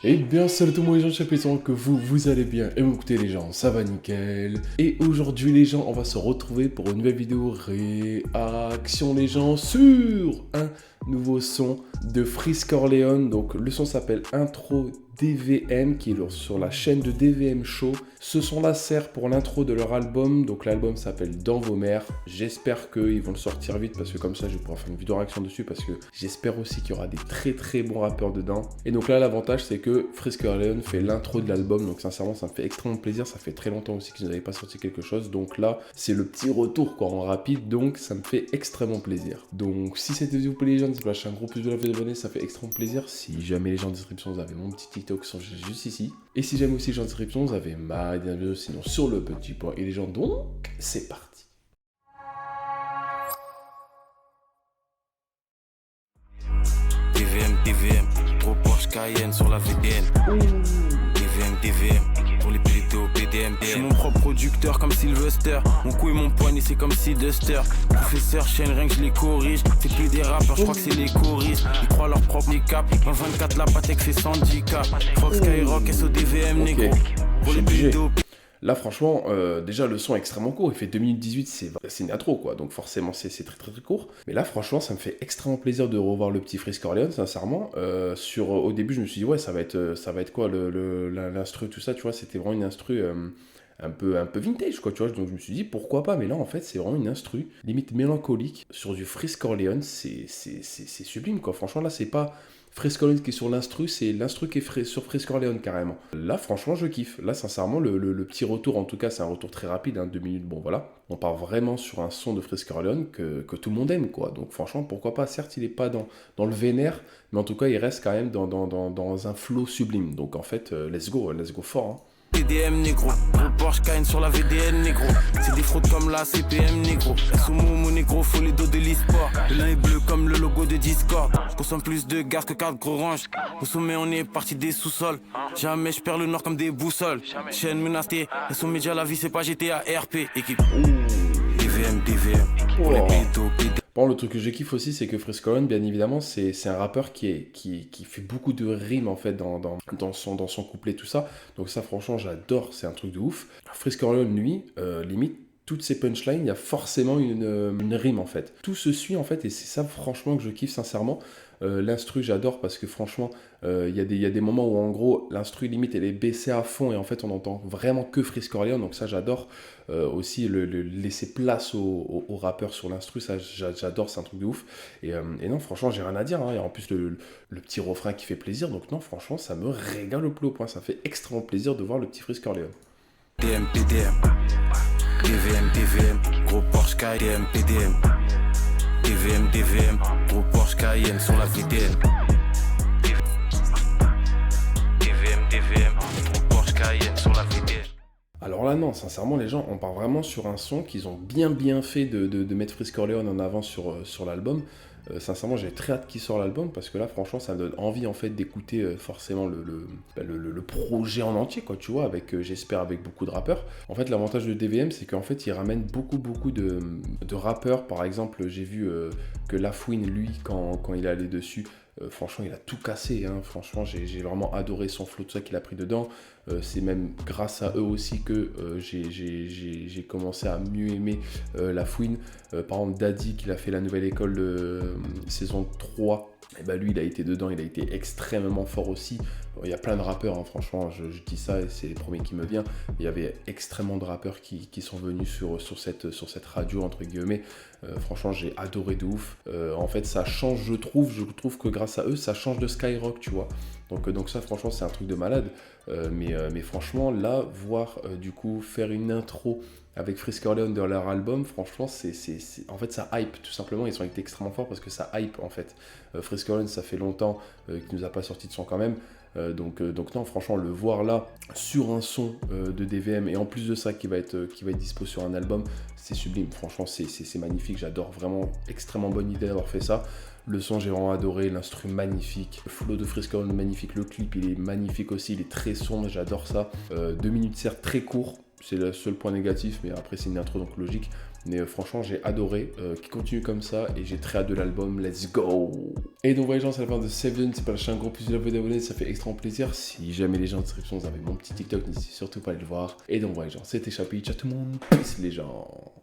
Eh bien, salut tout le monde les gens, j'espère que vous allez bien. Et écoutez les gens, ça va nickel. Et aujourd'hui les gens, on va se retrouver pour une nouvelle vidéo réaction les gens sur un nouveau son de Frisk Orleans. Donc le son s'appelle Intro DVM qui est sur la chaîne de DVM Show. Ce son-là sert pour l'intro de leur album. Donc l'album s'appelle Dans vos mers. J'espère qu'ils vont le sortir vite parce que comme ça je vais pouvoir faire une vidéo réaction dessus parce que j'espère aussi qu'il y aura des très bons rappeurs dedans. Et donc là l'avantage c'est que Frisk Orleans fait l'intro de l'album. Donc sincèrement ça me fait extrêmement plaisir. Ça fait très longtemps aussi qu'ils n'avaient pas sorti quelque chose. Donc là c'est le petit retour quoi en rapide. Donc ça me fait extrêmement plaisir. Donc si cette vidéo vous plaît les gens, n'hésitez pas à lâcher un gros pouce bleu, la abonner, ça fait extrêmement plaisir. Si jamais les gens en description vous avez mon petit TikTok sont juste ici. Et si jamais aussi les gens en description vous avez ma dernière vidéo sinon sur le petit point. Et les gens donc c'est parti. DVM, gros Porsche Cayenne sur la VDN. DVM, pour les plétos, PDM. Je suis mon propre producteur comme Sylvester. Mon cou et mon poignet c'est comme Duster. Professeur chaîne, rien que je les corrige. C'est plus des rappeurs, je crois que c'est les choristes. Ils croient leur propre cap. Dans 24 la Patek fait 110 k. Fox Skyrock, SODVM, négro. Pour les plétos. Là, franchement, déjà, le son est extrêmement court. Il fait 2 minutes 18, c'est une intro, quoi. Donc, forcément, c'est très court. Mais là, franchement, ça me fait extrêmement plaisir de revoir le petit Frisk Orleans, sincèrement. Au début, je me suis dit, ouais, ça va être quoi, l'instru, tout ça, tu vois. C'était vraiment une instru un peu vintage, quoi, tu vois. Donc, je me suis dit, pourquoi pas. Mais là, en fait, c'est vraiment une instru, limite mélancolique, sur du Frisk Orleans. C'est sublime, quoi. Franchement, là, c'est pas Frisk Orleans qui est sur l'instru, c'est l'instru qui est sur Frisk Orleans carrément. Là, franchement, je kiffe. Là, sincèrement, le petit retour, en tout cas, c'est un retour très rapide, 2 minutes, bon voilà. On part vraiment sur un son de Frisk Orleans que tout le monde aime, quoi. Donc, franchement, pourquoi pas. Certes, il n'est pas dans le vénère, mais en tout cas, il reste quand même dans un flow sublime. Donc, en fait, let's go fort, hein. PDM négro, gros Porsche Cayenne sur la VDN négro. C'est des fraudes comme la CPM négro. Sumo mon négro, faut les dos de l'e-sport. Le lin est bleu comme le logo de Discord. Je consomme plus de gaz que 4 gros ranges. Au sommet on est parti des sous-sols. Jamais je perds le nord comme des boussoles. Chaîne menacée, et son média la vie c'est pas GTA RP. Équipe DVM pour les pétos, Bon, le truc que je kiffe aussi, c'est que Frisk Orleans, bien évidemment, c'est un rappeur qui fait beaucoup de rimes en fait dans son couplet, tout ça. Donc ça, franchement, j'adore, c'est un truc de ouf. Frisk Orleans, lui, limite, toutes ses punchlines, il y a forcément une rime en fait. Tout se suit en fait, et c'est ça, franchement, que je kiffe sincèrement. L'instru, j'adore parce que franchement, il y a des moments où en gros, l'instru limite elle est baissée à fond et en fait, on entend vraiment que Frisk Orleans. Donc ça, j'adore. Aussi, le laisser place aux rappeurs sur l'instru, ça, j'adore, c'est un truc de ouf. Et non, franchement, j'ai rien à dire, hein. Et en plus, le petit refrain qui fait plaisir. Donc non, franchement, ça me régale au plus haut point. Ça fait extrêmement plaisir de voir le petit Frisk Orleans. PDM, gros Porsche Cayenne, PDM. DVM, gros Porsche Cayenne sur la VDN. DVM, gros Porsche Cayenne sur la VDN. Alors là, non, sincèrement, les gens, on part vraiment sur un son qu'ils ont bien fait de mettre Frisk Orleans en avant sur l'album. Sincèrement, j'ai très hâte qu'il sorte l'album parce que là, franchement, ça me donne envie en fait d'écouter forcément le projet en entier, quoi, tu vois, avec, j'espère, avec beaucoup de rappeurs. En fait, l'avantage de DVM, c'est qu'en fait, il ramène beaucoup de rappeurs. Par exemple, j'ai vu que Lafouine, lui, quand il est allé dessus, franchement, il a tout cassé, hein. Franchement, j'ai vraiment adoré son flow, tout ça qu'il a pris dedans. C'est même grâce à eux aussi que j'ai commencé à mieux aimer Lafouine. Par exemple, Daddy, qui a fait la nouvelle école saison 3, et bah lui, il a été dedans, il a été extrêmement fort aussi. Il y a plein de rappeurs, hein, franchement, je dis ça et c'est les premiers qui me viennent. Il y avait extrêmement de rappeurs qui sont venus sur cette radio, entre guillemets. Franchement, j'ai adoré de ouf. En fait, ça change, je trouve que grâce à eux, ça change de Skyrock, tu vois. Donc ça, franchement, c'est un truc de malade. Mais franchement, là, voir du coup faire une intro avec Frisk Orleans dans leur album, franchement, en fait, ça hype, tout simplement. Ils ont été extrêmement forts parce que ça hype, en fait. Frisk Orleans, ça fait longtemps qu'il nous a pas sorti de son quand même. Donc non, franchement, le voir là sur un son de DVM et en plus de ça qui va être dispo sur un album, c'est sublime. Franchement, c'est magnifique. J'adore, vraiment extrêmement bonne idée d'avoir fait ça. Le son, j'ai vraiment adoré, l'instru magnifique, le flow de Frisk Orleans magnifique, le clip il est magnifique aussi, il est très sombre, j'adore ça. 2 minutes certes très court, C'est le seul point négatif, mais après c'est une intro donc logique. Mais franchement j'ai adoré, qui continue comme ça et j'ai très hâte de l'album, let's go. Et donc voilà les gens, c'est la fin de Seven, c'est pas lâcher un gros plus de la d'abonnés, ça fait extrêmement plaisir. Si jamais les gens en description vous avez mon petit TikTok, n'hésitez surtout pas à aller le voir. Et donc voilà les gens, c'était Chapi, ciao tout le monde, peace les gens.